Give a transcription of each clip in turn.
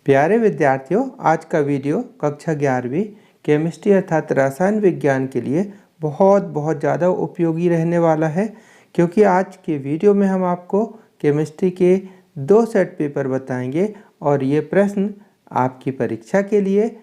प्यारे विद्यार्थियों, आज का वीडियो कक्षा 11वीं केमिस्ट्री अर्थात रसायन विज्ञान के लिए बहुत ज़्यादा उपयोगी रहने वाला है, क्योंकि आज के वीडियो में हम आपको केमिस्ट्री के 2 सेट पेपर बताएंगे और ये प्रश्न आपकी परीक्षा के लिए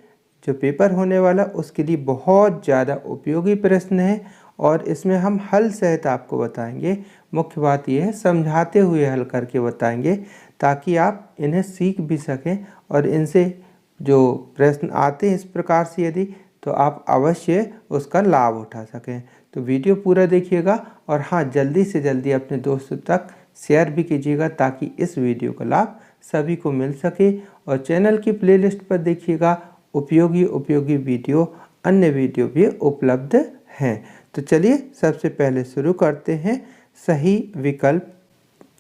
जो पेपर होने वाला उसके लिए बहुत ज़्यादा उपयोगी प्रश्न है और इसमें हम हल सहित आपको बताएंगे। मुख्य बात यह है समझाते हुए हल करके बताएंगे ताकि आप इन्हें सीख भी सकें और इनसे जो प्रश्न आते हैं इस प्रकार से यदि तो आप अवश्य उसका लाभ उठा सकें। तो वीडियो पूरा देखिएगा और हाँ, जल्दी से जल्दी अपने दोस्तों तक शेयर भी कीजिएगा ताकि इस वीडियो का लाभ सभी को मिल सके। और चैनल की प्लेलिस्ट पर देखिएगा, उपयोगी वीडियो, अन्य वीडियो भी उपलब्ध हैं। तो चलिए सबसे पहले शुरू करते हैं, सही विकल्प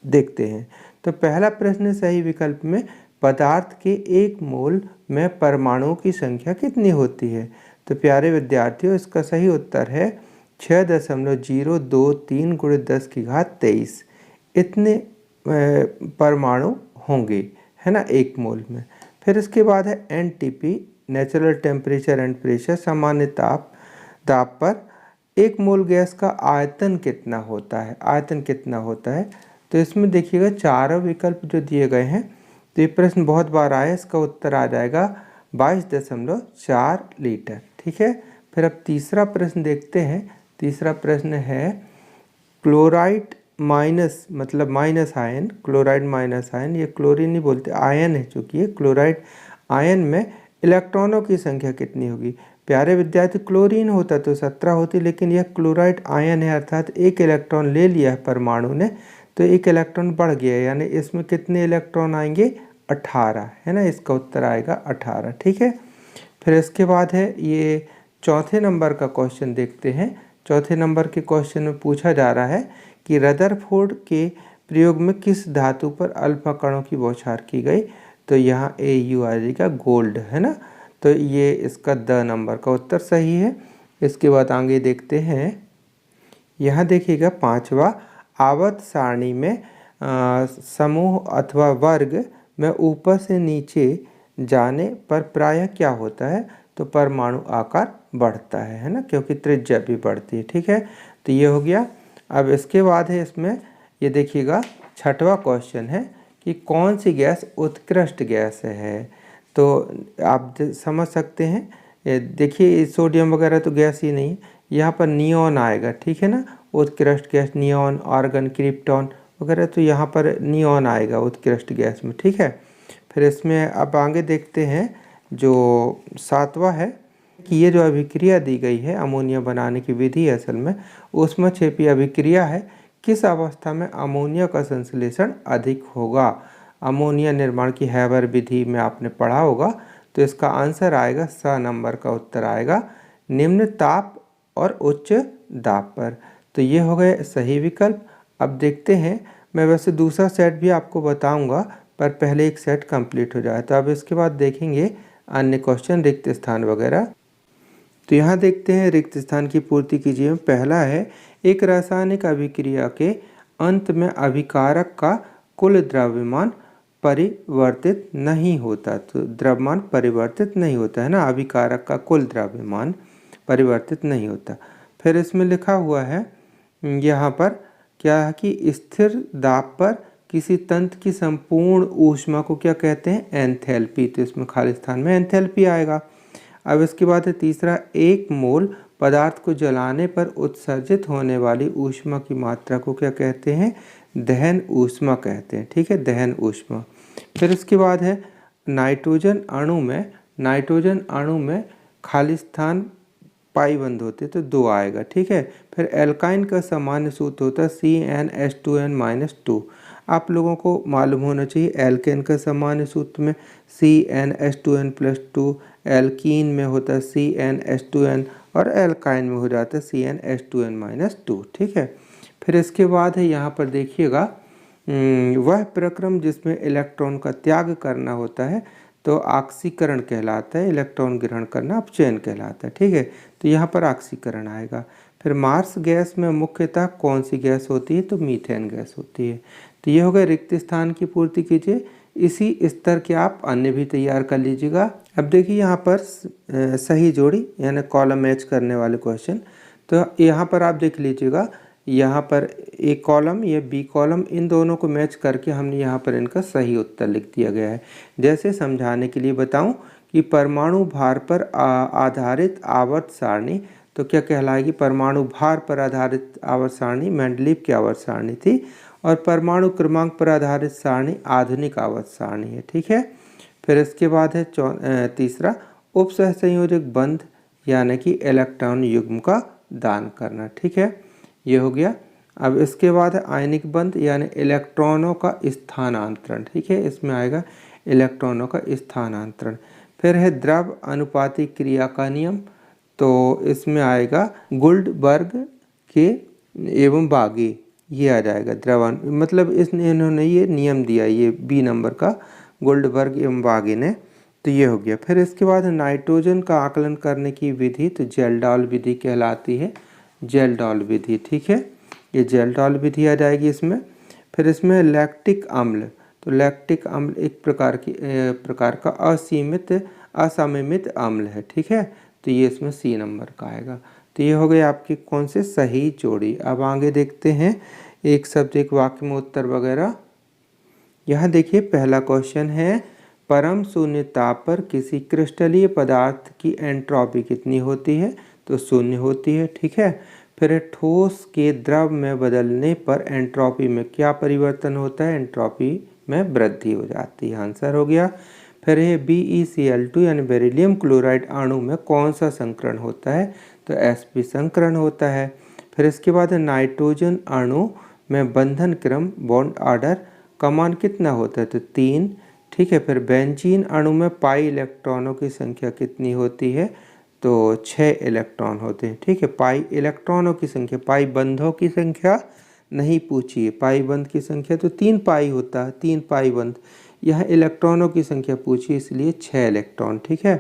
देखते हैं। तो पहला प्रश्न, सही विकल्प में पदार्थ के 1 मोल में परमाणुओं की संख्या कितनी होती है? तो प्यारे विद्यार्थियों, इसका सही उत्तर है 6.023 × 10⁻23 इतने परमाणु होंगे, है ना, 1 मोल में। फिर इसके बाद है NTP, natural temperature and pressure, सामान्य दाब पर 1 मोल गैस का आयतन कितना होता है? आयतन कितना होता है? तो इसमें देखिएगा चारों विकल्प जो दिए गए हैं, तो ये प्रश्न बहुत बार आया, इसका उत्तर आ जाएगा 22.4 लीटर। ठीक है। फिर अब तीसरा प्रश्न देखते हैं। तीसरा प्रश्न है क्लोराइड माइनस, मतलब minus ion, chloride minus ion, ये क्लोरीन नहीं बोलते, आयन है चूँकि ये क्लोराइड आयन में इलेक्ट्रॉनों की संख्या कितनी होगी? प्यारे विद्यार्थी, क्लोरीन होता तो 17 होती, लेकिन यह क्लोराइड आयन है अर्थात 1 इलेक्ट्रॉन ले लिया है परमाणु ने, तो 1 इलेक्ट्रॉन बढ़ गया, यानी इसमें कितने इलेक्ट्रॉन आएंगे? 18, है ना। इसका उत्तर आएगा 18। ठीक है। फिर इसके बाद है ये चौथे नंबर का क्वेश्चन देखते हैं। चौथे नंबर के क्वेश्चन में पूछा जा रहा है कि रदरफोर्ड के प्रयोग में किस धातु पर अल्फा कणों की बौछार की गई? तो यहाँ AU आ जाएगा, गोल्ड, है ना। तो ये इसका द नंबर का उत्तर सही है। इसके बाद आगे देखते हैं। यहाँ देखिएगा 5वां, आवर्त सारणी में समूह अथवा वर्ग में ऊपर से नीचे जाने पर प्रायः क्या होता है? तो परमाणु आकार बढ़ता है ना, क्योंकि त्रिज्या भी बढ़ती है। ठीक है। तो ये हो गया। अब इसके बाद है इसमें ये देखिएगा 6वां क्वेश्चन है कि कौन सी गैस उत्कृष्ट गैस है? तो आप समझ सकते हैं, ये देखिए सोडियम वगैरह तो गैस ही नहीं है, यहाँ पर नियॉन आएगा। ठीक है ना, उत्कृष्ट गैस नियॉन, आर्गन, क्रिप्टॉन वगैरह, तो यहाँ पर नियॉन आएगा उत्कृष्ट गैस में। ठीक है। फिर इसमें अब आगे देखते हैं जो 7वां है कि ये जो अभिक्रिया दी गई है, अमोनिया बनाने की विधि असल में ऊष्मक्षेपी अभिक्रिया है। किस अवस्था में अमोनिया का संश्लेषण अधिक होगा? अमोनिया निर्माण की हैबर विधि में आपने पढ़ा होगा, तो इसका आंसर आएगा, स नंबर का उत्तर आएगा, निम्न ताप और उच्च दाब पर। तो ये हो गए सही विकल्प। अब देखते हैं, मैं वैसे दूसरा सेट भी आपको बताऊंगा, पर पहले एक सेट कंप्लीट हो जाए। तो अब इसके बाद देखेंगे अन्य क्वेश्चन, रिक्त स्थान वगैरह। तो यहाँ देखते हैं, रिक्त स्थान की पूर्ति कीजिए। पहला है, एक रासायनिक अभिक्रिया के अंत में अभिकारक का कुल द्रव्यमान परिवर्तित नहीं होता। तो द्रव्यमान परिवर्तित नहीं होता है ना, अभिकारक का कुल द्रव्यमान परिवर्तित नहीं होता। फिर इसमें लिखा हुआ है यहाँ पर क्या है कि स्थिर दाब पर किसी तंत्र की संपूर्ण ऊष्मा को क्या कहते हैं? एंथैल्पी। तो इसमें खाली स्थान में एंथैल्पी आएगा। अब इसके बाद है तीसरा, 1 मोल पदार्थ को जलाने पर उत्सर्जित होने वाली ऊष्मा की मात्रा को क्या कहते हैं? दहन ऊष्मा कहते हैं। ठीक है, दहन ऊष्मा। फिर इसके बाद है नाइट्रोजन अणु में खाली स्थान पाईबंद होते, तो 2 आएगा। ठीक है। फिर एल्काइन का सामान्य सूत्र होता है CnH2n-2। आप लोगों को मालूम होना चाहिए, एल्केन का सामान्य सूत्र में CnH2n+2, एल्कीन में होता है CnH2n और एल्काइन में हो जाता है CnH2n-2। ठीक है। फिर इसके बाद है यहाँ पर देखिएगा वह प्रक्रम जिसमें इलेक्ट्रॉन का त्याग करना होता है तो ऑक्सीकरण कहलाता है, इलेक्ट्रॉन ग्रहण करना अपचयन कहलाता है। ठीक है। तो यहाँ पर ऑक्सीकरण आएगा। फिर मार्स गैस में मुख्यतः कौन सी गैस होती है? तो मीथेन गैस होती है। तो ये हो गया रिक्त स्थान की पूर्ति कीजिए। इसी स्तर के आप अन्य भी तैयार कर लीजिएगा। अब देखिए यहाँ पर सही जोड़ी यानी कॉलम मैच करने वाले क्वेश्चन, तो यहाँ पर आप देख लीजिएगा, यहाँ पर ए कॉलम ये बी कॉलम, इन दोनों को मैच करके हमने यहाँ पर इनका सही उत्तर लिख दिया गया है। जैसे समझाने के लिए बताऊं कि परमाणु भार पर आधारित आवर्त सारणी, तो क्या कहलाएगी, परमाणु भार पर आधारित आवर्त सारणी मेंडलीव की आवर्त सारणी थी, और परमाणु क्रमांक पर आधारित सारणी आधुनिक आवर्त सारणी है। ठीक है, फिर इसके बाद है तीसरा उप सहसंयोजक बंध यानी कि इलेक्ट्रॉन युग्म का दान करना। ठीक है, ये हो गया। अब इसके बाद है आयनिक बंध यानी इलेक्ट्रॉनों का स्थानांतरण। ठीक है, इसमें आएगा इलेक्ट्रॉनों का स्थानांतरण। फिर है द्रव अनुपाती क्रिया का नियम, तो इसमें आएगा गुल्डबर्ग के एवं बागे, ये आ जाएगा द्रव, मतलब इन्होंने ये नियम दिया, ये बी नंबर का गुल्डबर्ग एवं बागे ने, तो ये हो गया। फिर इसके बाद नाइट्रोजन का आकलन करने की विधि, तो जेल्डॉल विधि कहलाती है, जेल्डॉल विधि। ठीक है, ये जेल्डॉल विधि आ जाएगी इसमें। फिर इसमें लैक्टिक अम्ल, तो लैक्टिक अम्ल एक प्रकार का असममित अम्ल है। ठीक है, तो ये इसमें सी नंबर का आएगा। तो ये हो गए आपके कौन से सही जोड़ी। अब आगे देखते हैं एक शब्द एक वाक्य में उत्तर वगैरह। यहाँ देखिए पहला क्वेश्चन है, परम शून्य ताप पर किसी क्रिस्टलीय पदार्थ की एंट्रोपी कितनी होती है, तो शून्य होती है। ठीक है, फिर ठोस के द्रव में बदलने पर एंट्रोपी में क्या परिवर्तन होता है, एंट्रोपी में वृद्धि हो जाती है, आंसर हो गया। फिर है BeCl2 यानी बेरिलियम क्लोराइड अणु में कौन सा संकरण होता है, तो sp संकरण होता है। फिर इसके बाद है नाइट्रोजन अणु में बंधन क्रम बॉन्ड ऑर्डर का मान कितना होता है, तो 3। ठीक है, फिर बेंजीन अणु में पाई इलेक्ट्रॉनों की संख्या कितनी होती है, तो 6 इलेक्ट्रॉन होते हैं। ठीक है, पाई इलेक्ट्रॉनों की संख्या, पाई बंधों की संख्या नहीं पूछी है, पाई बंध की संख्या तो 3 पाई होता है, 3 पाई बंध, यह इलेक्ट्रॉनों की संख्या पूछी इसलिए 6 इलेक्ट्रॉन। ठीक है,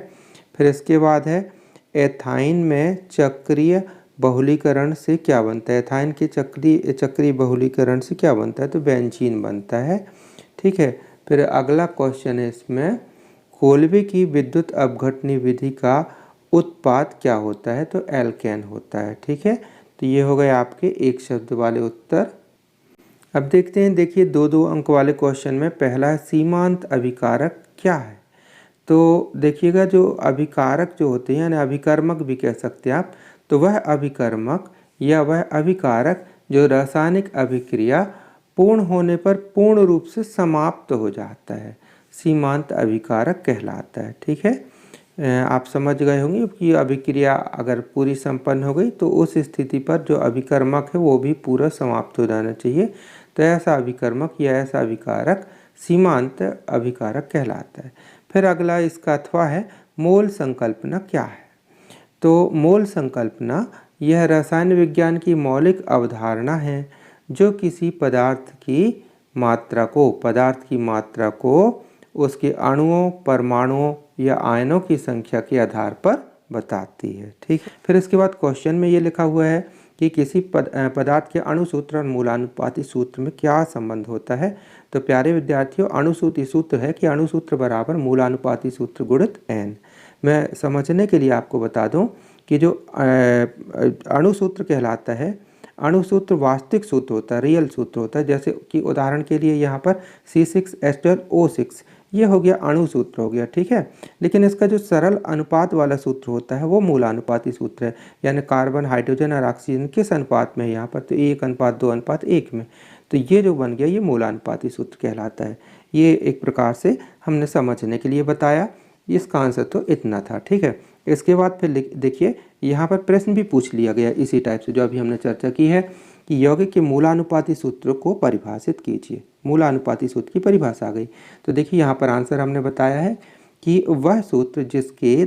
फिर इसके बाद है एथाइन में चक्रीय बहुलीकरण से क्या बनता है, एथाइन के चक्रीय बहुलीकरण से क्या बनता है, तो बेंजीन बनता है। ठीक है, फिर अगला क्वेश्चन है इसमें, कोल्बे की विद्युत अपघटनी विधि का उत्पाद क्या होता है, तो एल्केन होता है। ठीक है, तो ये हो गए आपके एक शब्द वाले उत्तर। अब देखते हैं, देखिए 2-2 अंक वाले क्वेश्चन में पहला है सीमांत अभिकारक क्या है, तो देखिएगा जो अभिकारक जो होते हैं यानी अभिकर्मक भी कह सकते हैं आप, तो वह अभिकर्मक या वह अभिकारक जो रासायनिक अभिक्रिया पूर्ण होने पर पूर्ण रूप से समाप्त हो जाता है, सीमांत अभिकारक कहलाता है। ठीक है, आप समझ गए होंगे कि अभिक्रिया अगर पूरी संपन्न हो गई तो उस स्थिति पर जो अभिकर्मक है वो भी पूरा समाप्त हो जाना चाहिए, तो ऐसा अभिकर्मक या ऐसा अभिकारक सीमांत अभिकारक कहलाता है। फिर अगला इसका अथवा है मोल संकल्पना क्या है, तो मोल संकल्पना यह रसायन विज्ञान की मौलिक अवधारणा है जो किसी पदार्थ की मात्रा को उसके अणुओं, परमाणुओं या आयनों की संख्या के आधार पर बताती है। ठीक है, फिर इसके बाद क्वेश्चन में ये लिखा हुआ है कि किसी पदार्थ के अणु सूत्र और मूलानुपाती सूत्र में क्या संबंध होता है, तो प्यारे विद्यार्थियों अणुसूत्री सूत्र है कि अणु सूत्र बराबर मूलानुपाती सूत्र गुणित n। मैं समझने के लिए आपको बता दूं कि जो अणु सूत्र कहलाता है, अणु सूत्र वास्तविक सूत्र होता है, रियल सूत्र होता है। जैसे कि उदाहरण के लिए यहाँ पर C6H12O6 ये हो गया अणु सूत्र हो गया। ठीक है, लेकिन इसका जो सरल अनुपात वाला सूत्र होता है वो मूलानुपाती सूत्र है, यानी कार्बन, हाइड्रोजन और ऑक्सीजन किस अनुपात में है यहाँ पर, तो 1:2:1 में, तो ये जो बन गया ये मूलानुपाती सूत्र कहलाता है। ये एक प्रकार से हमने समझने के लिए बताया, इसका आंसर तो इतना था। ठीक है, इसके बाद फिर देखिए यहाँ पर प्रश्न भी पूछ लिया गया इसी टाइप से जो अभी हमने चर्चा की है कि यौगिक के मूलानुपाती सूत्र को परिभाषित कीजिए। मूलानुपाती सूत्र की परिभाषा आ गई, तो देखिए यहाँ पर आंसर हमने बताया है कि वह सूत्र जिसके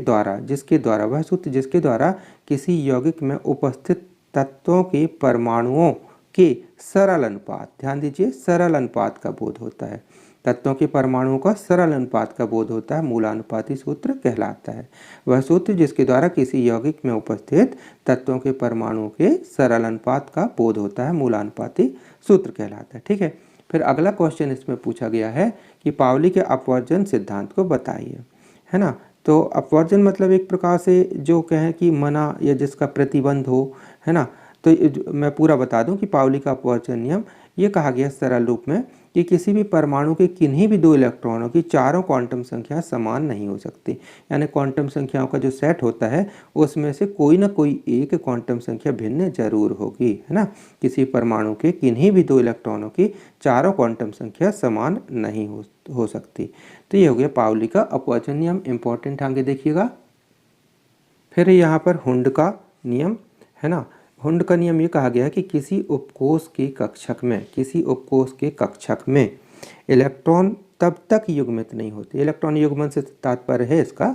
द्वारा किसी यौगिक में उपस्थित तत्वों के परमाणुओं के सरल अनुपात, ध्यान दीजिए सरल अनुपात का बोध होता है, तत्वों के परमाणुओं का सरल अनुपात का बोध होता है, मूलानुपाती सूत्र कहलाता है। वह सूत्र जिसके द्वारा किसी यौगिक में उपस्थित तत्वों के परमाणुओं के सरल अनुपात का बोध होता है, मूलानुपाती सूत्र कहलाता है। ठीक है, फिर अगला क्वेश्चन इसमें पूछा गया है कि पाउली के अपवर्जन सिद्धांत को बताइए, है ना। तो अपवर्जन मतलब एक प्रकार से जो कहें कि मना या जिसका प्रतिबंध हो, है ना। तो मैं पूरा बता दूं कि पाउली का अपवर्जन नियम ये कहा गया सरल रूप में कि किसी भी परमाणु के किन्हीं भी दो इलेक्ट्रॉनों की चारों क्वांटम संख्या समान नहीं हो सकती। यानी क्वांटम संख्याओं का जो सेट होता है उसमें से कोई ना कोई एक क्वांटम संख्या भिन्न जरूर होगी, है ना। किसी परमाणु के किन्हीं भी दो इलेक्ट्रॉनों की चारों क्वांटम संख्या समान नहीं हो सकती। तो ये हो गया पाउली का अपवर्जन नियम, इंपॉर्टेंट आगे देखिएगा। फिर यहाँ पर हुंड का नियम, है ना। हुंड का नियम ये कहा गया है कि किसी उपकोष के कक्षक में इलेक्ट्रॉन तब तक युग्मित नहीं होते। इलेक्ट्रॉन युग्मन से तात्पर्य है इसका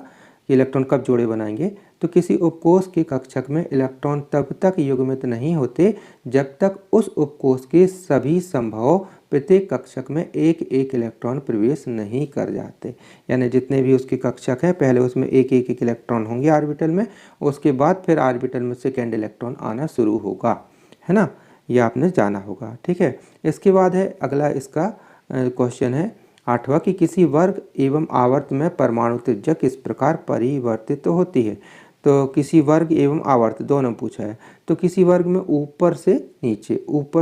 कि इलेक्ट्रॉन कब जोड़े बनाएंगे। तो किसी उपकोष के कक्षक में इलेक्ट्रॉन तब तक युग्मित नहीं होते जब तक उस उपकोष के सभी संभव प्रत्येक कक्षक में एक एक इलेक्ट्रॉन प्रवेश नहीं कर जाते। यानी जितने भी उसके कक्षक हैं पहले उसमें एक एक इलेक्ट्रॉन होंगे ऑर्बिटल में, उसके बाद फिर ऑर्बिटल में सेकेंड इलेक्ट्रॉन आना शुरू होगा, है ना। ये आपने जाना होगा, ठीक है। इसके बाद है अगला इसका क्वेश्चन है 8वां कि किसी वर्ग एवं आवर्त में परमाणु त्रिज्या किस प्रकार परिवर्तित होती है। तो किसी वर्ग एवं आवर्त दोनों पूछा है। तो किसी वर्ग में ऊपर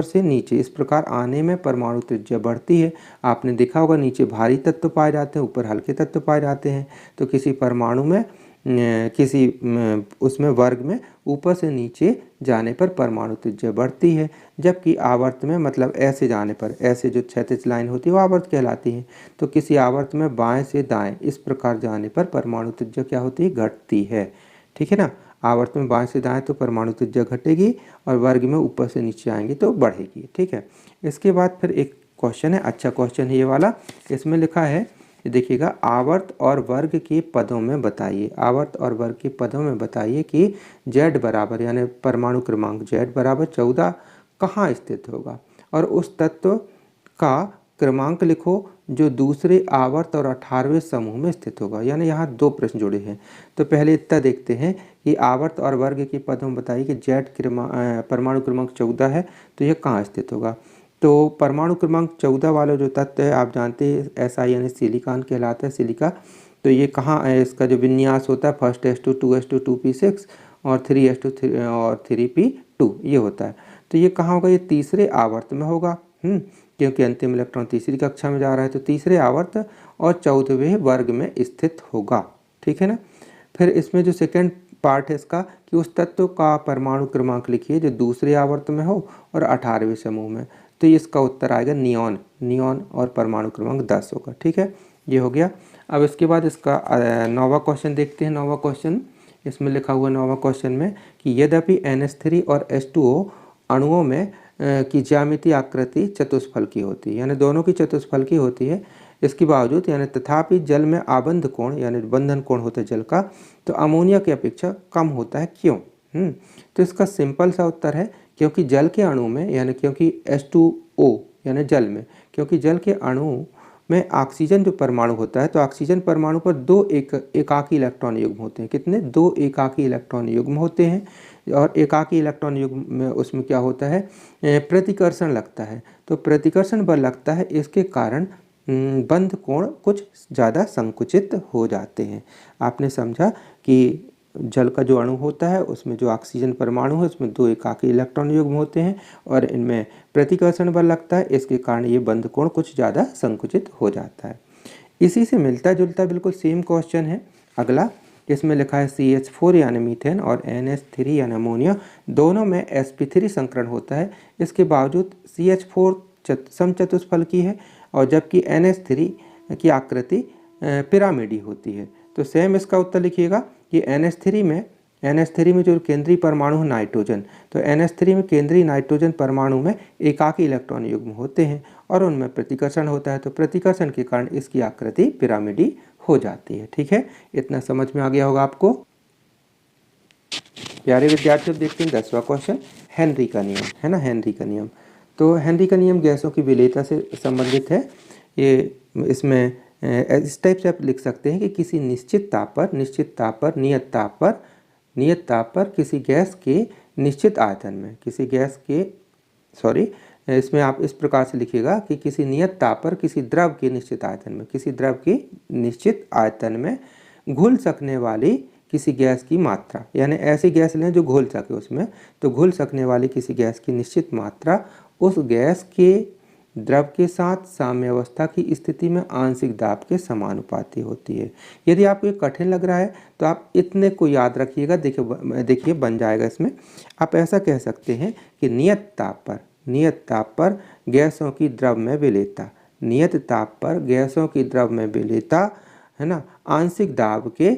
से नीचे इस प्रकार आने में परमाणु त्रिज्या बढ़ती है। आपने देखा होगा नीचे भारी तत्व पाए जाते हैं, ऊपर हल्के तत्व पाए जाते हैं। तो किसी परमाणु में उसमें वर्ग में ऊपर से नीचे जाने पर परमाणु त्रिज्या बढ़ती है, जबकि आवर्त में मतलब ऐसे जाने पर, ऐसे जो क्षैतिज लाइन होती है वो आवर्त कहलाती है। तो किसी आवर्त में बाएं से दाएं इस प्रकार जाने पर परमाणु त्रिज्या क्या होती है, घटती है, ठीक है ना। आवर्त में बाएं से दाएं तो परमाणु त्रिज्या घटेगी और वर्ग में ऊपर से नीचे आएंगे तो बढ़ेगी, ठीक है। इसके बाद फिर एक क्वेश्चन है, अच्छा क्वेश्चन है ये वाला। इसमें लिखा है देखिएगा, आवर्त और वर्ग के पदों में बताइए, आवर्त और वर्ग के पदों में बताइए कि Z बराबर यानी परमाणु क्रमांक Z बराबर 14 कहाँ स्थित होगा और उस तत्व का क्रमांक लिखो जो दूसरे आवर्त और 18वें समूह में स्थित होगा। यानी यहाँ दो प्रश्न जुड़े हैं। तो पहले इतना देखते हैं कि आवर्त और वर्ग के पदों में बताइए कि Z परमाणु क्रमांक 14 है तो यह कहाँ स्थित होगा। तो परमाणु क्रमांक 14 वाला जो तत्व है आप जानते हैं SI यानी सिलिकॉन कहलाता है, सिलिका। तो ये कहाँ है, इसका जो विन्यास होता है फर्स्ट S2 2S2 2p6 और 3S2 और 3p2 ये होता है। तो ये कहाँ होगा, ये तीसरे आवर्त में होगा, क्योंकि अंतिम इलेक्ट्रॉन तीसरी कक्षा में जा रहा है तो तीसरे आवर्त और 14वें वर्ग में स्थित होगा, ठीक है ना। फिर इसमें जो सेकेंड पार्ट है इसका कि उस तत्व का परमाणु क्रमांक लिखिए जो दूसरे आवर्त में हो और 18वें समूह में। तो इसका उत्तर आएगा नियॉन और परमाणु क्रमांक 10 होगा, ठीक है। ये हो गया। अब इसके बाद इसका 9वां क्वेश्चन देखते हैं। 9वां क्वेश्चन इसमें लिखा हुआ 9वां क्वेश्चन में कि यद्यपि NH3 और H2O अणुओं में की ज्यामितीय आकृति चतुष्फल की होती है, यानी दोनों की चतुष्फल की होती है, इसके बावजूद यानी तथापि जल में आबंध कोण यानी बंधन कोण होता है जल का तो अमोनिया की अपेक्षा कम होता है, क्यों। तो इसका सिंपल सा उत्तर है क्योंकि जल के अणु में यानी क्योंकि H2O यानी जल में, क्योंकि जल के अणु में ऑक्सीजन जो परमाणु होता है तो ऑक्सीजन परमाणु पर दो एकाकी इलेक्ट्रॉन युग्म होते हैं। कितने, दो एकाकी इलेक्ट्रॉन युग्म होते हैं और एकाकी इलेक्ट्रॉन युग्म में उसमें क्या होता है, प्रतिकर्षण लगता है। तो प्रतिकर्षण बल लगता है, इसके कारण बंध कोण कुछ ज़्यादा संकुचित हो जाते हैं। आपने समझा कि जल का जो अणु होता है उसमें जो ऑक्सीजन परमाणु है उसमें दो एकाकी इलेक्ट्रॉन युग्म होते हैं और इनमें प्रतिकर्षण बल लगता है, इसके कारण ये बंध कोण कुछ ज़्यादा संकुचित हो जाता है। इसी से मिलता जुलता बिल्कुल सेम क्वेश्चन है अगला। इसमें लिखा है CH4 यानी मीथेन और NH3 यानी अमोनिया दोनों में sp3 संकरण होता है, इसके बावजूद CH4 समचतुष्फल की है और जबकि NH3 की आकृति पिरामिडी होती है। तो सेम इसका उत्तर लिखिएगा कि NH3 में जो केंद्रीय परमाणु है नाइट्रोजन, तो NH3 में केंद्रीय नाइट्रोजन परमाणु में एकाकी इलेक्ट्रॉन युग्म होते हैं और उनमें प्रतिकर्षण होता है, तो प्रतिकर्षण के कारण इसकी आकृति पिरामिडी हो जाती है, ठीक है। इतना समझ में आ गया होगा आपको। प्यारे विद्यार्थियों देखते हैं 10वां क्वेश्चन, हेनरी का नियम, है ना, हेनरी का नियम। तो हेनरी का नियम गैसों की विलेयता से संबंधित है। ये इसमें इस टाइप से आप लिख सकते हैं कि किसी निश्चित ताप पर नियत ताप पर किसी गैस के निश्चित आयतन में इसमें आप इस प्रकार से लिखिएगा कि किसी नियत ताप पर किसी द्रव के निश्चित आयतन में, किसी द्रव की निश्चित आयतन में घुल सकने वाली किसी गैस की मात्रा, यानी ऐसी गैस लें जो घुल सके उसमें, तो घुल सकने वाली किसी गैस की निश्चित मात्रा उस गैस के द्रव के साथ साम्यावस्था की स्थिति में आंशिक दाब के समानुपाती होती है। यदि आपको ये कठिन लग रहा है तो आप इतने को याद रखिएगा। देखिए बन जाएगा इसमें। आप ऐसा कह सकते हैं कि नियत ताप पर गैसों की द्रव में विलेयता, नियत ताप पर गैसों की द्रव में विलेयता, है ना, आंशिक दाब के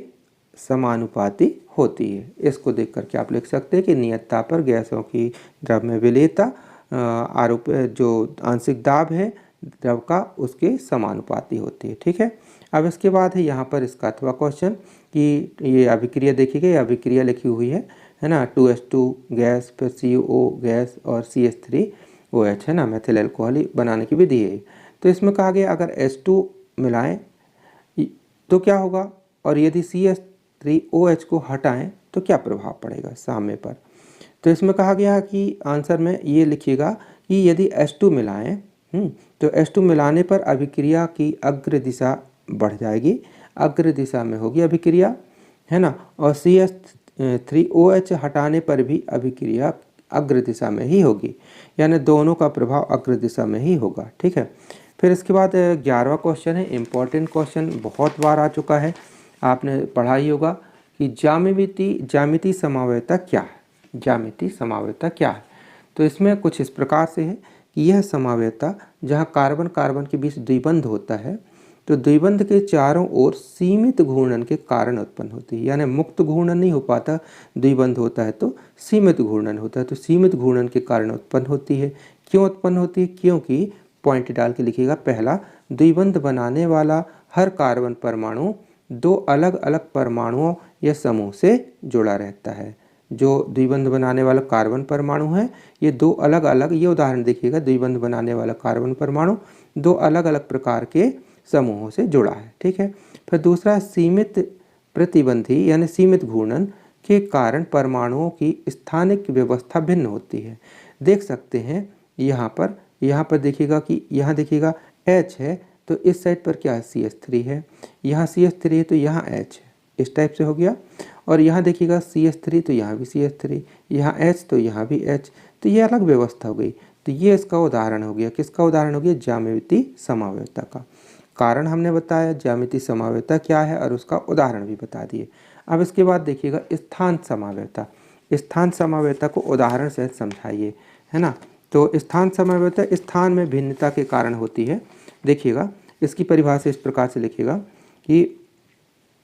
समानुपाती होती है। इसको देख करके आप लिख सकते हैं कि नियत ताप पर गैसों की द्रव में विलेयता आरोप जो आंशिक दाब है द्रव का उसके समानुपाती होती है। ठीक है। अब इसके बाद है यहाँ पर इसका अथवा क्वेश्चन कि ये अभिक्रिया देखिएगा, ये अभिक्रिया लिखी हुई है ना, 2H2 गैस, फिर CuO गैस और CH3OH, है ना, मेथिल अल्कोहल बनाने की विधि है। तो इसमें कहा गया अगर H2 मिलाएं तो क्या होगा, और यदि CH3OH को हटाएं तो क्या प्रभाव पड़ेगा साम्य पर। तो इसमें कहा गया कि आंसर में ये लिखिएगा कि यदि H2 मिलाएं तो H2 मिलाने पर अभिक्रिया की अग्र दिशा बढ़ जाएगी, अग्र दिशा में होगी अभिक्रिया, है ना, और CH3OH हटाने पर भी अभिक्रिया अग्र दिशा में ही होगी, यानी दोनों का प्रभाव अग्र दिशा में ही होगा। ठीक है। फिर इसके बाद 11वां क्वेश्चन है, इम्पॉर्टेंट क्वेश्चन, बहुत बार आ चुका है, आपने पढ़ा ही होगा कि ज्यामितीय समवायता क्या है। ज्यामितीय समवायता क्या है, तो इसमें कुछ इस प्रकार से है कि यह समवायता जहाँ कार्बन कार्बन के बीच द्विबंध होता है तो द्विबंध के चारों ओर सीमित घूर्णन के कारण उत्पन्न होती है, यानी मुक्त घूर्णन नहीं हो पाता, द्विबंध होता है तो सीमित घूर्णन होता है, तो सीमित घूर्णन के कारण उत्पन्न होती है। क्यों उत्पन्न होती है, क्योंकि पॉइंट डाल के लिखिएगा, पहला, द्विबंध बनाने वाला हर कार्बन परमाणु दो अलग अलग परमाणुओं या समूह से जुड़ा रहता है। जो द्विबंध बनाने वाला कार्बन परमाणु है ये दो अलग अलग, ये उदाहरण देखिएगा, द्विबंध बनाने वाला कार्बन परमाणु दो अलग अलग प्रकार के समूहों से जुड़ा है। ठीक है। फिर दूसरा, सीमित प्रतिबंधी यानी सीमित घूर्णन के कारण परमाणुओं की स्थानिक व्यवस्था भिन्न होती है। देख सकते हैं यहाँ पर देखिएगा कि यहाँ देखिएगा H है तो इस साइड पर क्या है, CH3 है, यहाँ CH3 है तो यहाँ H है, इस टाइप से हो गया। और यहाँ देखिएगा CH3 तो यहाँ भी CH3, यहाँ H तो यहाँ भी H, तो ये अलग व्यवस्था हो गई। तो ये इसका उदाहरण हो गया, किसका उदाहरण हो गया, ज्यामितीय समवायता का। कारण हमने बताया ज्यामितीय समवायता क्या है और उसका उदाहरण भी बता दिए। अब इसके बाद देखिएगा स्थान समवायता। स्थान समवायता को उदाहरण से समझाइए, है ना। तो स्थान समवायता स्थान में भिन्नता के कारण होती है। देखिएगा इसकी परिभाषा इस प्रकार से लिखिएगा कि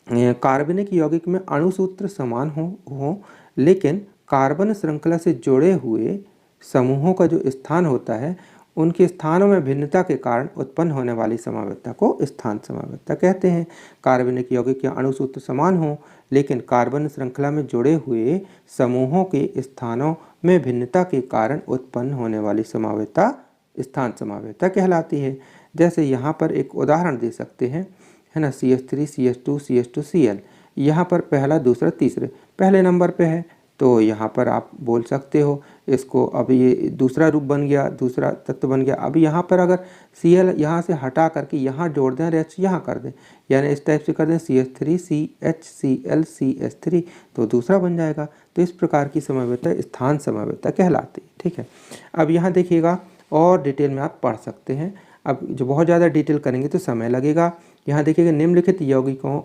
कार्बनिक यौगिक में अणुसूत्र समान हो लेकिन कार्बन श्रृंखला से जुड़े हुए समूहों का जो स्थान होता है उनके स्थानों में भिन्नता के कारण उत्पन्न होने वाली समवायता को स्थान समवायता कहते हैं। कार्बनिक यौगिक या अणुसूत्र समान हो लेकिन कार्बन श्रृंखला में जुड़े हुए समूहों के स्थानों में भिन्नता के कारण उत्पन्न होने वाली समवायता स्थान समवायता कहलाती है। जैसे यहाँ पर एक उदाहरण दे सकते हैं, है ना, CH3 CH2 CH2 Cl, यहाँ पर पहला दूसरा तीसरे पहले नंबर पे है तो यहाँ पर आप बोल सकते हो इसको, अब ये दूसरा रूप बन गया, दूसरा तत्व बन गया। अब यहाँ पर अगर Cl यहाँ से हटा करके यहाँ जोड़ दें और H यहाँ कर दें, यानी इस टाइप से कर दें CH3 CHCl CH3 तो दूसरा बन जाएगा। तो इस प्रकार की समवायता स्थान समवायता कहलाती है। ठीक है। अब यहाँ देखिएगा और डिटेल में आप पढ़ सकते हैं, अब जो बहुत ज़्यादा डिटेल करेंगे तो समय लगेगा। यहाँ देखिएगा निम्नलिखित यौगिकों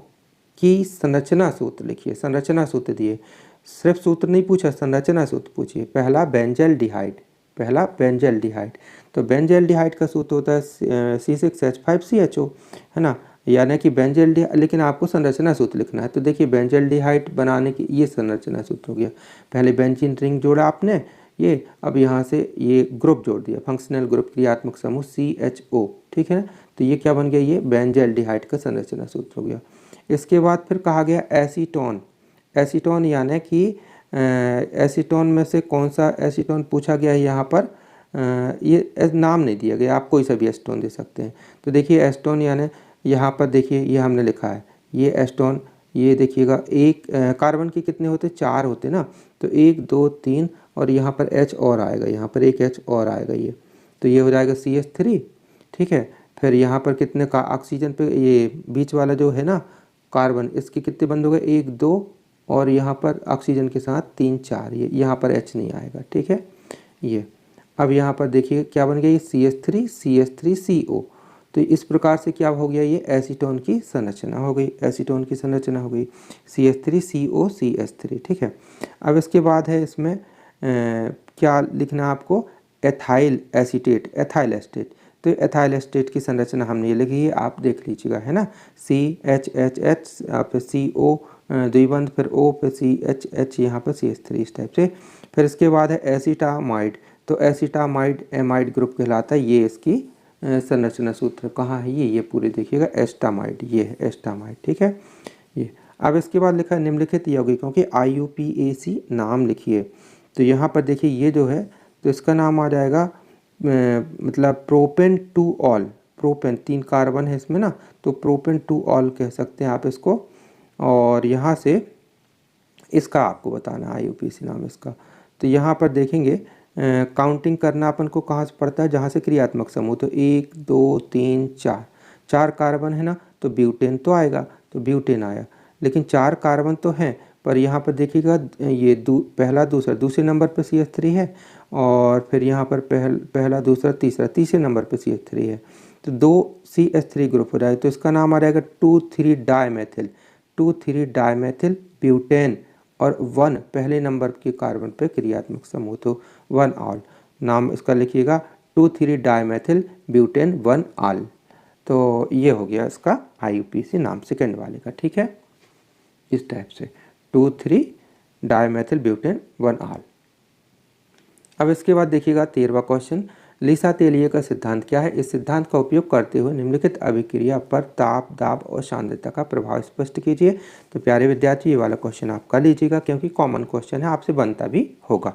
की संरचना सूत्र लिखिए, संरचना सूत्र दिए, सिर्फ सूत्र नहीं पूछा, संरचना सूत्र पूछिए। पहला बेंजल्डिहाइड, पहला बेंजल्डिहाइड, तो बेंजल्डिहाइड का सूत्र होता है C6H5CHO, है ना, यानी कि बेंजल्डिहाइड, लेकिन आपको संरचना सूत्र लिखना है। तो देखिए बेंजल्डिहाइड बनाने की ये संरचना सूत्र हो गया, पहले बेंजीन रिंग जोड़ा आपने ये, अब यहाँ से ये ग्रुप जोड़ दिया, फंक्शनल ग्रुप क्रियात्मक समूह CHO, ठीक है। तो ये क्या बन गया, ये बेंजल्डिहाइड का संरचना सूत्र हो गया। इसके बाद फिर कहा गया एसीटोन, एसीटोन यानी कि एसीटोन में से कौन सा एसीटोन पूछा गया है यहाँ पर, ये नाम नहीं दिया गया, आप कोई सा भी एसीटोन दे सकते हैं। तो देखिए एसीटोन यानी यहाँ पर देखिए ये हमने लिखा है, ये एसीटोन, ये देखिएगा एक कार्बन के कितने होते, 4 होते ना, तो 1 2 3 और यहाँ पर H और आएगा, यहाँ पर एक H और आएगा, ये तो ये हो जाएगा CH3, ठीक है। फिर यहाँ पर कितने का ऑक्सीजन पे, ये बीच वाला जो है ना कार्बन, इसके कितने बंद हो गए, 1 2, और यहाँ पर ऑक्सीजन के साथ 3 4, ये यहाँ पर H नहीं आएगा, ठीक है। ये अब यहाँ पर देखिए क्या बन गया, ये CH3 CH3 CO। तो इस प्रकार से क्या हो गया, ये एसीटोन की संरचना हो गई, एसीटोन की संरचना हो गई, CH3 CO CH3, ठीक है। अब इसके बाद है इसमें क्या लिखना है आपको, एथाइल एसीटेट, एथाइल एस्टेट। तो एथाइल एस्टेट की संरचना हमने ये लिखी है, आप देख लीजिएगा, है ना। CHHH, फिर CO द्विबंध, फिर O पे CHH, यहाँ पर CH3, इस टाइप से। फिर इसके बाद है एसीटामाइड। तो एसीटामाइड एमाइड ग्रुप कहलाता है, ये इसकी संरचना सूत्र कहाँ है, ये पूरे देखिएगा, एस्टामाइड, ये है एस्टामाइड, ठीक है। ये अब इसके बाद लिखा है निम्नलिखित यौगिकों के IUPAC नाम लिखिए। तो यहाँ पर देखिए ये जो है, तो इसका नाम आ जाएगा मतलब propane two all, propane 3 carbon है इसमें ना, तो प्रोपेन टू ऑल कह सकते हैं आप इसको। और यहाँ से इसका आपको बताना है IUPAC नाम इसका। तो यहाँ पर देखेंगे काउंटिंग करना अपन को कहाँ से पड़ता है, जहाँ से क्रियात्मक समूह, तो 1 2 3 4, 4 कार्बन है ना, तो ब्यूटेन तो आएगा, तो ब्यूटेन आया। लेकिन 4 कार्बन तो हैं, पर यहाँ पर देखिएगा ये पहला दूसरा, दूसरे नंबर पे CH3 है, और फिर यहाँ पर पहला दूसरा तीसरा, तीसरे नंबर पे CH3 है, तो 2 CH3 ग्रुप हो जाए। तो इसका नाम आ जाएगा 2,3 डायमेथिल, 2,3 डायमेथिल ब्यूटेन, और 1 पहले नंबर के कार्बन पे क्रियात्मक समूह, तो 1 ऑल। नाम इसका लिखिएगा 2,3 डायमेथिल ब्यूटेन 1 ऑल। तो ये हो गया इसका IUPAC नाम सेकेंड वाले का, ठीक है, इस टाइप से 2,3 डायमेथिल ब्यूटेन 1 ऑल। अब इसके बाद देखिएगा 13वां क्वेश्चन, लीसा तेलिए का सिद्धांत क्या है, इस सिद्धांत का उपयोग करते हुए निम्नलिखित अभिक्रिया पर ताप, दाब और सांद्रता का प्रभाव स्पष्ट कीजिए। तो प्यारे विद्यार्थी, ये वाला क्वेश्चन आप कर लीजिएगा, क्योंकि कॉमन क्वेश्चन है, आपसे बनता भी होगा।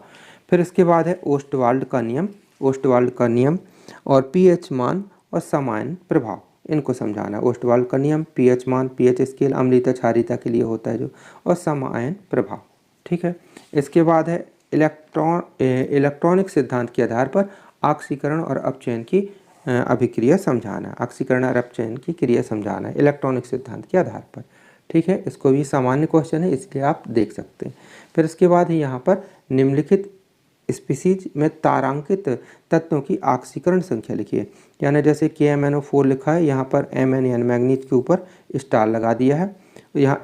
फिर इसके बाद है ओस्टवाल्ड का नियम, ओस्टवाल्ड का नियम और pH मान और समायन प्रभाव, इनको समझाना है। ओस्टवाल्ड का नियम, pH मान, pH स्केल अम्लीयता क्षारीयता के लिए होता है जो, और समायन प्रभाव, ठीक है। इसके बाद है इलेक्ट्रॉनिक सिद्धांत के आधार पर ऑक्सीकरण और अपचयन की अभिक्रिया समझाना, ऑक्सीकरण और अपचयन की क्रिया समझाना है इलेक्ट्रॉनिक सिद्धांत के आधार पर, ठीक है। इसको भी सामान्य क्वेश्चन है, इसलिए आप देख सकते हैं। फिर इसके बाद है यहाँ पर निम्नलिखित स्पीसीज में तारांकित तत्वों की ऑक्सीकरण संख्या लिखिए। यानी जैसे KMnO4 लिखा है, यहाँ पर Mn यानी मैग्नीज के ऊपर स्टार लगा दिया है। यहाँ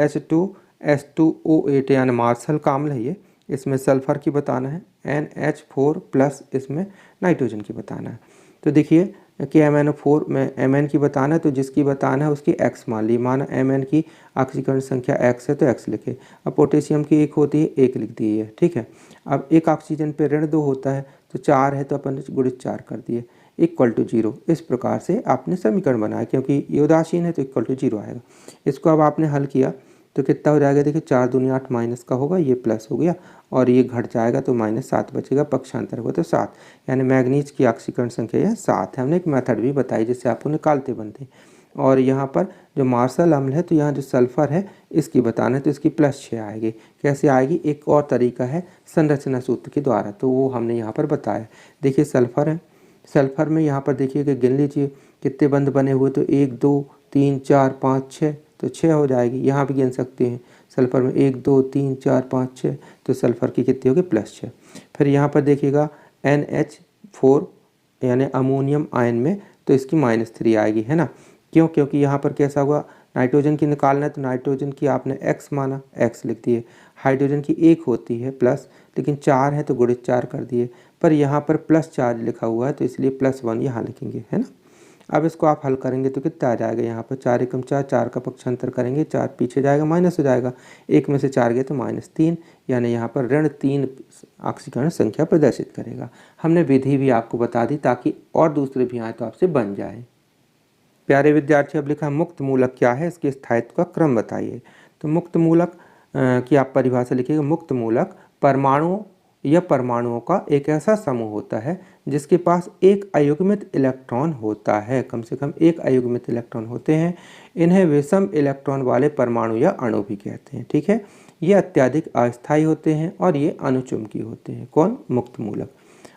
H2SO8 यानी मार्शल का अम्ल है, ये इसमें सल्फर की बताना है, NH4+ इसमें नाइट्रोजन की बताना है। तो देखिए KMnO4 में Mn की बताना है, तो जिसकी बताना है उसकी X मान ली, माना Mn की ऑक्सीकरण संख्या X है तो X लिखे। अब पोटेशियम की 1 होती है, 1 लिख दी है, ठीक है। अब एक ऑक्सीजन पे ऋण 2 होता है, तो 4 है तो अपन ने गुणित 4 कर दिए, =0। इस प्रकार से आपने समीकरण बनाया, क्योंकि ये उदासीन है तो =0 आएगा। इसको अब आपने हल किया तो कितना हो जाएगा, देखिए 4 दूनी 8 माइनस का होगा, ये प्लस हो गया, और ये घट जाएगा तो -7 बचेगा, पक्षांतर होगा तो 7, यानी मैग्नीज की ऑक्सीकरण संख्या यह 7 है। हमने एक मेथड भी बताई जिससे आपको निकालते बनते। और यहाँ पर जो मार्शल अम्ल है, तो यहाँ जो सल्फ़र है इसकी बताना है, तो इसकी +6 आएगी। कैसे आएगी, एक और तरीका है संरचना सूत्र के द्वारा, तो वो हमने यहाँ पर बताया। देखिए सल्फ़र है, सल्फ़र में यहाँ पर देखिए कि गिन लीजिए कितने बंध बने हुए, तो 1 2 3 4 5 6, तो 6 हो जाएगी। यहाँ भी गिन सकते हैं, सल्फ़र में 1 2 3 4 5 6, तो सल्फ़र की कितनी होगी, +6। फिर यहाँ पर देखिएगा NH4 यानी अमोनियम आयन में, तो इसकी -3 आएगी, है ना। क्यों, क्योंकि यहाँ पर कैसा हुआ, नाइट्रोजन की निकालना है, तो नाइट्रोजन की आपने X माना, X लिख दिए। हाइड्रोजन की 1 होती है प्लस, लेकिन 4 है तो गुणित 4 कर दिए, पर यहाँ पर +4 लिखा हुआ है तो इसलिए +1 यहाँ लिखेंगे, है ना। अब इसको आप हल करेंगे तो कितना आ जाएगा, यहाँ पर 4 एकम 4, 4 का पक्षांतर करेंगे, 4 पीछे जाएगा, माइनस हो जाएगा, 1 में से 4 गए तो -3, यानी यहाँ पर ऋण 3 ऑक्सीकरण संख्या प्रदर्शित करेगा। हमने विधि भी आपको बता दी ताकि और दूसरे भी आए तो आपसे बन जाए। प्यारे विद्यार्थी, अब लिखा मुक्त मूलक क्या है, इसके स्थायित्व का क्रम बताइए। तो मुक्त मूलक की आप परिभाषा लिखिएगा। मुक्त मूलक परमाणु या परमाणुओं का एक ऐसा समूह होता है जिसके पास एक अयुग्मित इलेक्ट्रॉन होता है, कम से कम एक अयुग्मित इलेक्ट्रॉन होते हैं। इन्हें विषम इलेक्ट्रॉन वाले परमाणु या अणु भी कहते हैं, ठीक है। ये अत्यधिक अस्थायी होते हैं और ये अनुचुंबकीय होते हैं। कौन, मुक्त मूलक।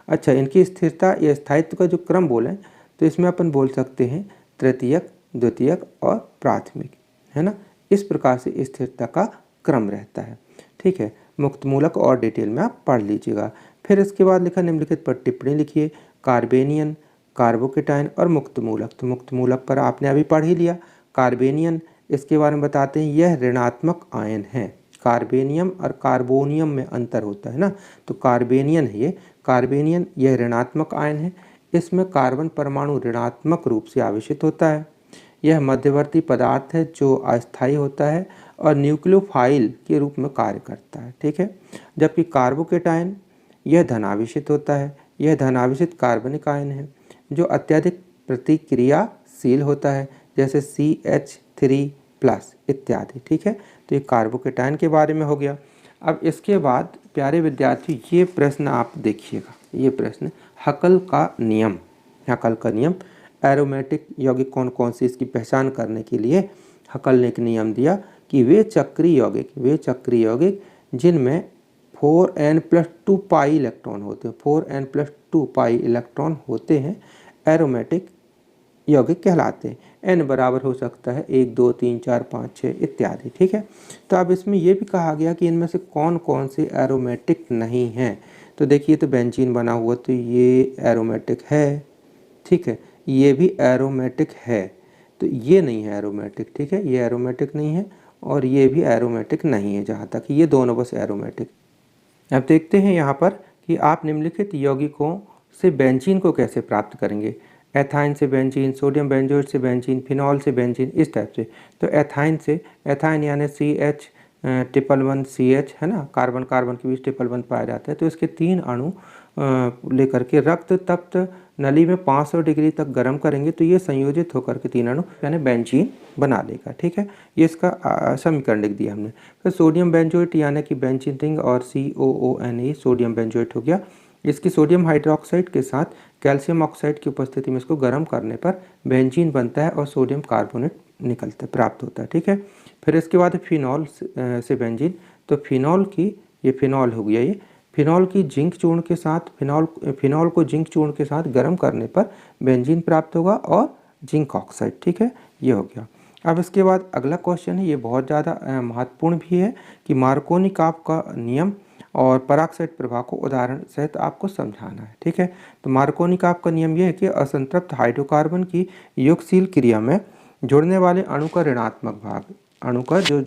अच्छा, इनकी स्थिरता या स्थायित्व का जो क्रम बोलें तो इसमें अपन बोल सकते हैं तृतीयक, द्वितीयक और प्राथमिक, है ना। इस प्रकार से स्थिरता का क्रम रहता है, ठीक है। मुक्त मूलक और डिटेल में आप पढ़ लीजिएगा। फिर इसके बाद लिखा निम्नलिखित पर टिप्पणी लिखिए, कार्बेनियन, कार्बोकेटाइन और मुक्त मूलक। तो मुक्त मूलक पर आपने अभी पढ़ ही लिया। कार्बेनियन, इसके बारे में बताते हैं, यह ऋणात्मक आयन है। कार्बेनियम और कार्बोनियम में अंतर होता है ना, तो कार्बेनियन है ये, कार्बेनियन यह ऋणात्मक आयन है। इसमें कार्बन परमाणु ऋणात्मक रूप से आवेशित होता है। यह मध्यवर्ती पदार्थ है जो अस्थायी होता है और न्यूक्लियोफाइल के रूप में कार्य करता है, ठीक है। जबकि कार्बोकेटाइन यह धनावेशित होता है। यह धनावेशित कार्बनिक आयन है जो अत्यधिक प्रतिक्रियाशील होता है, जैसे CH3+ इत्यादि, ठीक है। तो ये कार्बोकेटाइन के बारे में हो गया। अब इसके बाद प्यारे विद्यार्थी ये प्रश्न आप देखिएगा, ये प्रश्न हकल का नियम, हकल का नियम, एरोमेटिक यौगिक कौन कौन सी, इसकी पहचान करने के लिए हकल ने एक नियम दिया कि वे चक्रीय यौगिक जिनमें 4n+2 पाई इलेक्ट्रॉन होते हैं, 4n+2 पाई इलेक्ट्रॉन होते हैं, एरोमेटिक यौगिक कहलाते हैं। n बराबर हो सकता है 1, 2, 3, 4, 5, 6 इत्यादि, ठीक है। तो अब इसमें यह भी कहा गया कि इनमें से कौन कौन से एरोमेटिक नहीं हैं। तो देखिए, तो बेंजीन बना हुआ तो ये एरोमेटिक है, ठीक है। ये भी एरोमेटिक है, तो ये नहीं है एरोमेटिक, ठीक है, ये एरोमेटिक नहीं है और ये भी एरोमेटिक नहीं है, जहाँ तक ये दोनों बस एरोमेटिक। अब देखते हैं यहाँ पर कि आप निम्नलिखित यौगिकों से बेंजीन को कैसे प्राप्त करेंगे। एथाइन से बेंजीन, सोडियम बेंजोएट से बेंजीन, फिनॉल से बेंजीन, इस टाइप से। तो एथाइन से, एथाइन यानी CH1 है ना, कार्बन कार्बन के बीच ट्रिपल बॉन्ड पाया जाता है। तो इसके 3 अणु लेकर के रक्त तप्त नली में 500 डिग्री तक गर्म करेंगे तो ये संयोजित होकर के 3 अणु यानी बेंजीन बना लेगा, ठीक है। ये इसका समीकरण लिख दिया हमने। फिर सोडियम बेंजोएट यानी कि बेंजीन रिंग और COONE सोडियम बेंजोएट हो गया। इसकी सोडियम हाइड्रोक्साइड के साथ कैल्शियम ऑक्साइड की उपस्थिति में इसको गर्म करने पर बेंजीन बनता है और सोडियम कार्बोनेट निकलता प्राप्त होता है, ठीक है। फिर इसके बाद फिनॉल से बेंजीन, तो फिनॉल की, ये फिनॉल हो गया, ये फिनॉल की जिंक चूर्ण के साथ, फिनॉल को जिंक चूर्ण के साथ गर्म करने पर बेंजीन प्राप्त होगा और जिंक ऑक्साइड, ठीक है, ये हो गया। अब इसके बाद अगला क्वेश्चन है, ये बहुत ज़्यादा महत्वपूर्ण भी है कि मार्कोनी-काप का नियम और पराक्साइड प्रभाव को उदाहरण सहित आपको समझाना है, ठीक है। तो मार्कोनी-काप का नियम यह है कि असंतृप्त हाइड्रोकार्बन की योगशील क्रिया में जुड़ने वाले अणु का ऋणात्मक भाग, अणु का जो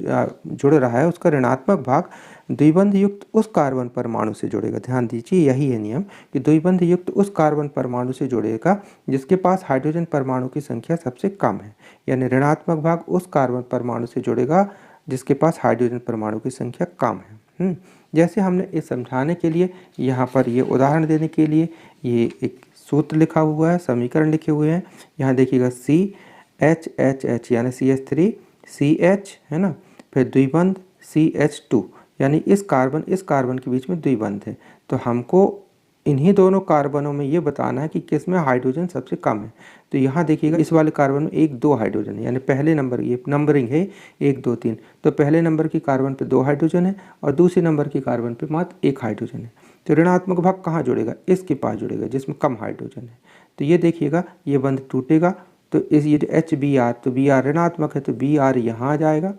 जुड़ रहा है उसका ऋणात्मक भाग द्विबंध युक्त उस कार्बन परमाणु से जुड़ेगा। ध्यान दीजिए, यही है नियम कि द्विबंध युक्त उस कार्बन परमाणु से जुड़ेगा जिसके पास हाइड्रोजन परमाणु की संख्या सबसे कम है, यानी ऋणात्मक भाग उस कार्बन परमाणु से जुड़ेगा जिसके पास हाइड्रोजन परमाणु की संख्या कम है। जैसे हमने इस समझाने के लिए यहाँ पर ये उदाहरण देने के लिए ये एक सूत्र लिखा हुआ है, समीकरण लिखे हुए हैं। यहाँ देखिएगा CHHH यानी CH3 CH है ना, फिर द्विबंध CH2 यानी इस कार्बन के बीच में द्विबंध है। तो हमको इन्हीं दोनों कार्बनों में ये बताना है कि किस में हाइड्रोजन सबसे कम है। तो यहाँ देखिएगा इस वाले कार्बन में 1, 2 हाइड्रोजन है, यानी पहले नंबर, ये नंबरिंग है 1, 2, 3। तो पहले नंबर की कार्बन पे 2 हाइड्रोजन है और दूसरे नंबर की कार्बन पे मात्र 1 हाइड्रोजन है। तो ऋणात्मक भाग कहाँ जुड़ेगा, इसके पास जुड़ेगा जिसमें कम हाइड्रोजन है। तो ये देखिएगा ये बंध टूटेगा, तो इस ये HBr, तो Br ऋणात्मक है तो Br यहाँ आ जाएगा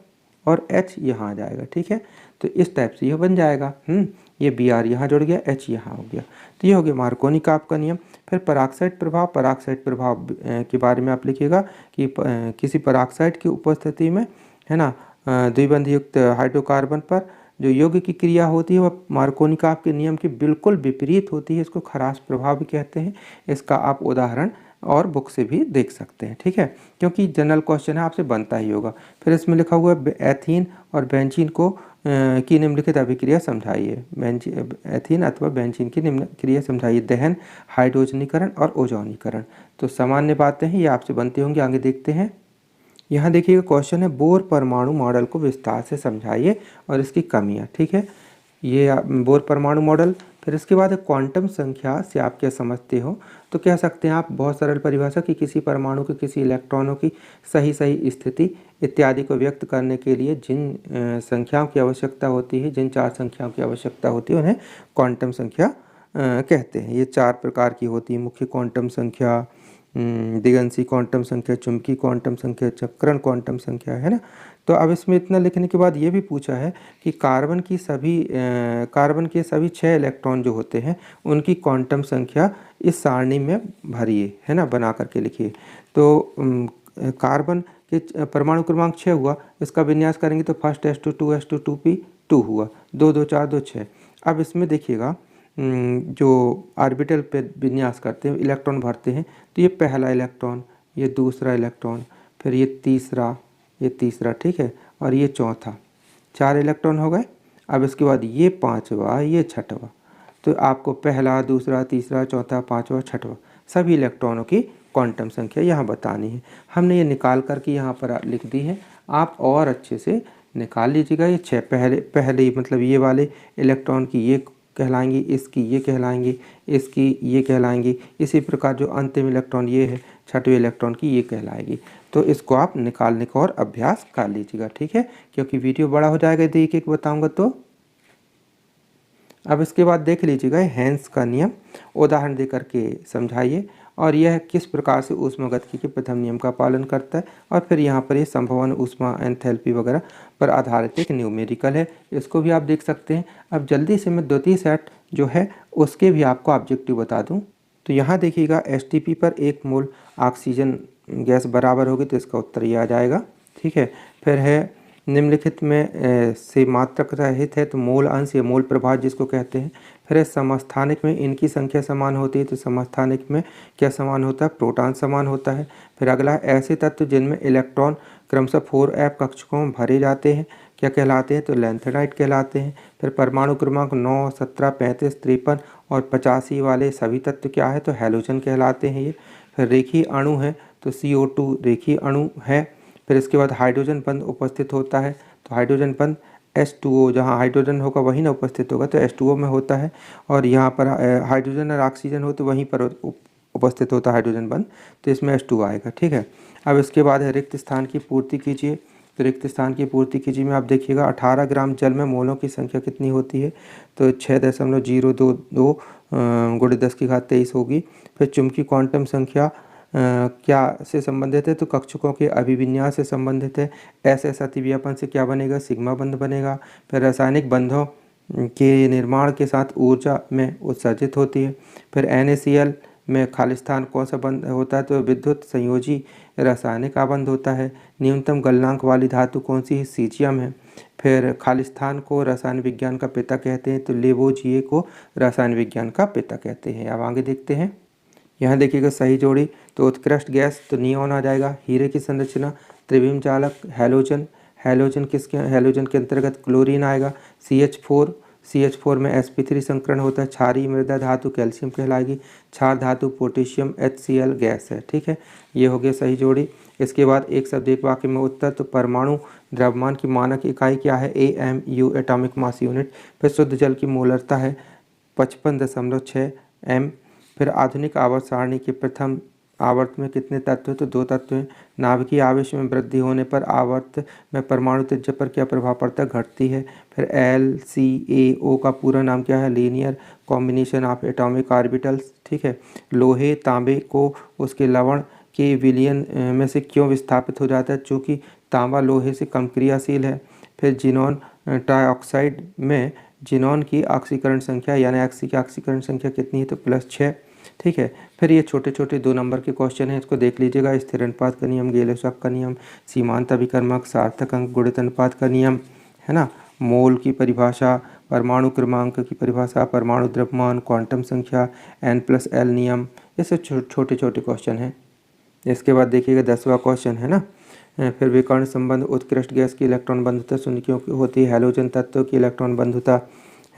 और H यहाँ आ जाएगा, ठीक है। तो इस टाइप से यह बन जाएगा। ये Br यहाँ जुड़ गया, H यहाँ हो गया। तो ये हो गया मार्कोनी-काप का नियम। फिर पराक्साइड प्रभाव के बारे में आप लिखिएगा कि किसी पराक्साइड की उपस्थिति में, है ना, द्विबंध युक्त हाइड्रोकार्बन पर जो यौगिक की क्रिया होती है वह मार्कोनी-काप के नियम के बिल्कुल विपरीत होती है। इसको खराश प्रभाव भी कहते हैं। इसका आप उदाहरण और बुक से भी देख सकते हैं, ठीक है, क्योंकि जनरल क्वेश्चन है, आपसे बनता ही होगा। फिर इसमें लिखा हुआ है एथीन और बेंजीन को की निम्नलिखित अभिक्रिया समझाइए। एथीन अथवा बेंजीन की निम्न क्रिया समझाइए। दहन, हाइड्रोजनीकरण और ओजोनीकरण। तो सामान्य बातें हैं, ये आपसे बनती होंगी। आगे देखते हैं। यहाँ देखिएगा क्वेश्चन है बोर परमाणु मॉडल को विस्तार से समझाइए और इसकी कमियाँ, ठीक है। ये बोर परमाणु मॉडल। फिर इसके बाद क्वांटम संख्या से आप क्या समझते हो, तो कह सकते हैं आप बहुत सरल परिभाषा कि किसी परमाणु के किसी इलेक्ट्रॉनों की सही स्थिति इत्यादि को व्यक्त करने के लिए जिन संख्याओं की आवश्यकता होती है, जिन 4 संख्याओं की आवश्यकता होती है, उन्हें क्वांटम संख्या कहते हैं। ये 4 प्रकार की होती है, मुख्य क्वांटम संख्या, दिगंशी क्वांटम संख्या, चुंबकीय क्वांटम संख्या, चक्रण क्वांटम संख्या, है ना। तो अब इसमें इतना लिखने के बाद ये भी पूछा है कि कार्बन के सभी 6 इलेक्ट्रॉन जो होते हैं उनकी क्वांटम संख्या इस सारणी में भरिए, है ना, बना करके लिखिए। तो कार्बन के परमाणु क्रमांक 6 हुआ, इसका विन्यास करेंगे तो फर्स्ट S2 2S2 2p2 हुआ, 2 2 4 2 6। अब इसमें देखिएगा जो ऑर्बिटल पे विन्यास करते हैं, इलेक्ट्रॉन भरते हैं, तो ये पहला इलेक्ट्रॉन, ये दूसरा इलेक्ट्रॉन, फिर ये तीसरा, ठीक है, और ये चौथा, 4 इलेक्ट्रॉन हो गए। अब इसके बाद ये 5वां, ये 6वां। तो आपको पहला, दूसरा, तीसरा, चौथा, 5वां, 6वां सभी इलेक्ट्रॉनों की क्वांटम संख्या यहाँ बतानी है। हमने ये निकाल करके यहाँ पर लिख दी है, आप और अच्छे से निकाल लीजिएगा। ये 6 पहले मतलब ये वाले इलेक्ट्रॉन की ये कहलाएंगी, इसकी ये कहलाएंगी, इसकी ये कहलाएंगी, इसी प्रकार जो अंतिम इलेक्ट्रॉन ये है 6वें इलेक्ट्रॉन की ये कहलाएगी। तो इसको आप निकालने का और अभ्यास कर लीजिएगा, ठीक है, क्योंकि वीडियो बड़ा हो जाएगा यदि एक एक बताऊँगा तो। अब इसके बाद देख लीजिएगा हेंस का नियम, उदाहरण दे करके समझाइए, और यह किस प्रकार से ऊष्मागतिकी के प्रथम नियम का पालन करता है। और फिर यहाँ पर ये संभवन ऊष्मा एंथैल्पी वगैरह पर आधारित एक न्यूमेरिकल है, इसको भी आप देख सकते हैं। अब जल्दी से मैं द्वितीय सेट जो है उसके भी आपको ऑब्जेक्टिव बता दूँ। तो यहाँ देखिएगा STP पर 1 मोल ऑक्सीजन गैस बराबर होगी, तो इसका उत्तर ये आ जाएगा, ठीक है। फिर है निम्नलिखित में से मात्रक रहित है, तो मोल अंश या मोल प्रभाव जिसको कहते हैं। फिर समस्थानिक में इनकी संख्या समान होती है, तो समस्थानिक में क्या समान होता है, प्रोटॉन समान होता है। फिर अगला ऐसे तत्व जिनमें इलेक्ट्रॉन क्रमशः 4f कक्षकों में भरे जाते हैं क्या कहलाते हैं, तो लैंथेनाइट कहलाते हैं। फिर परमाणु क्रमांक 9, 17, 35, 53 और 85 वाले सभी तत्व क्या है, तो हैलोजन कहलाते हैं ये। फिर रेखीय अणु है, तो CO2 रेखीय अणु है। फिर इसके बाद हाइड्रोजन बंध उपस्थित होता है, तो हाइड्रोजन बंध H2O, जहाँ हाइड्रोजन होगा वहीं ना उपस्थित होगा, तो H2O में होता है। और यहाँ पर हाइड्रोजन और ऑक्सीजन हो तो वहीं पर उपस्थित होता है हाइड्रोजन बंध, तो इसमें H2O आएगा, ठीक है। अब इसके बाद है रिक्त स्थान की पूर्ति कीजिए, तो रिक्त स्थान की पूर्ति कीजिए में आप देखिएगा 18 ग्राम जल में मोलों की संख्या कितनी होती है, तो 6.022 × 10⁻23 होगी। फिर चुंबकीय क्वांटम संख्या क्या से संबंधित है, तो कक्षकों के अभिविन्यास से संबंधित है। SS अतिव्यापन से क्या बनेगा, सिग्मा बंध बनेगा। फिर रासायनिक बंधों के निर्माण के साथ ऊर्जा में उत्सर्जित होती है। फिर NaCl में खालिस्तान कौन सा बंध होता है, तो विद्युत संयोजी रासायनिक आबंध होता है। न्यूनतम गलनांक वाली धातु कौन सी है, सीजियम है। फिर खालिस्तान को रसायन विज्ञान का पिता कहते हैं, तो लेवोजिए को रसायन विज्ञान का पिता कहते हैं। अब आगे देखते हैं, यहाँ देखिएगा सही जोड़ी, तो उत्कृष्ट गैस तो नियॉन आ जाएगा। हीरे की संरचना त्रिविम चालक हैलोजन, हैलोजन के अंतर्गत क्लोरीन आएगा। CH4 में sp3 संकरण होता है। क्षारीय मृदा धातु कैल्शियम कहलाएगी। क्षार धातु पोटेशियम HCl गैस है, ठीक है। ये हो गया सही जोड़ी। इसके बाद एक शब्द एक वाक्य में उत्तर, तो परमाणु द्रव्यमान की मानक इकाई क्या है, AMU एटॉमिक मास यूनिट। फिर शुद्ध जल की मोलरता है 55.6 m। फिर आधुनिक आवर्त सारणी के प्रथम आवर्त में कितने तत्व हैं, तो 2 तत्व हैं। नाभिकीय आवेश में वृद्धि होने पर आवर्त में परमाणु त्रिज्या पर क्या प्रभाव पड़ता है, घटती है। फिर LCAO का पूरा नाम क्या है, linear combination of atomic orbitals, ठीक है। लोहे तांबे को उसके लवण के विलयन में से क्यों विस्थापित हो जाता है, चूँकि तांबा लोहे से कम क्रियाशील है। फिर जिनॉन डाइऑक्साइड में जिनॉन की ऑक्सीकरण संख्या यानी X की ऑक्सीकरण संख्या कितनी है, तो +6, ठीक है। फिर ये छोटे छोटे 2 नंबर के क्वेश्चन हैं, इसको देख लीजिएगा। स्थिर अनुपात का नियम, गेले-शॉक का नियम, सीमांत अभिकर्मक, सार्थक अंक गुणित अनुपात का नियम, है ना, मोल की परिभाषा, परमाणु क्रमांक की परिभाषा, परमाणु द्रव्यमान, क्वांटम संख्या, N+L नियम, ये सब छोटे छोटे क्वेश्चन हैं। इसके बाद देखिएगा 10वां क्वेश्चन है ना, फिर विकर्ण संबंध, उत्कृष्ट गैस की इलेक्ट्रॉन बंधुता शून्य क्यों होती है, हैलोजन तत्व की इलेक्ट्रॉन बंधुता,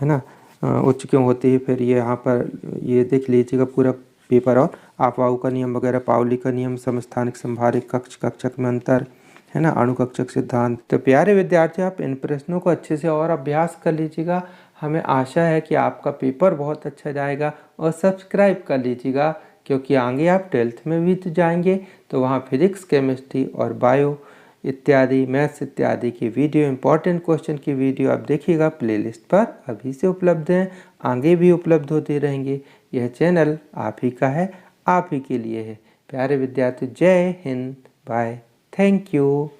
है ना, उच्च क्यों होती है। फिर ये यहाँ पर ये देख लीजिएगा पूरा पेपर, और आपवाऊ का नियम वगैरह, पाउली का नियम, समस्थानिक संभारिक कक्ष, कक्षक में अंतर, है ना, अणु कक्षक सिद्धांत। तो प्यारे विद्यार्थी, आप इन प्रश्नों को अच्छे से और अभ्यास कर लीजिएगा। हमें आशा है कि आपका पेपर बहुत अच्छा जाएगा, और सब्सक्राइब कर लीजिएगा, क्योंकि आगे आप 12th में भी तो जाएंगे, तो वहाँ फिजिक्स, केमिस्ट्री और बायो इत्यादि, मैथ्स इत्यादि की वीडियो, इंपॉर्टेंट क्वेश्चन की वीडियो आप देखिएगा, प्लेलिस्ट पर अभी से उपलब्ध हैं, आगे भी उपलब्ध होती रहेंगी। यह चैनल आप ही का है, आप ही के लिए है। प्यारे विद्यार्थी, जय हिंद, बाय, थैंक यू।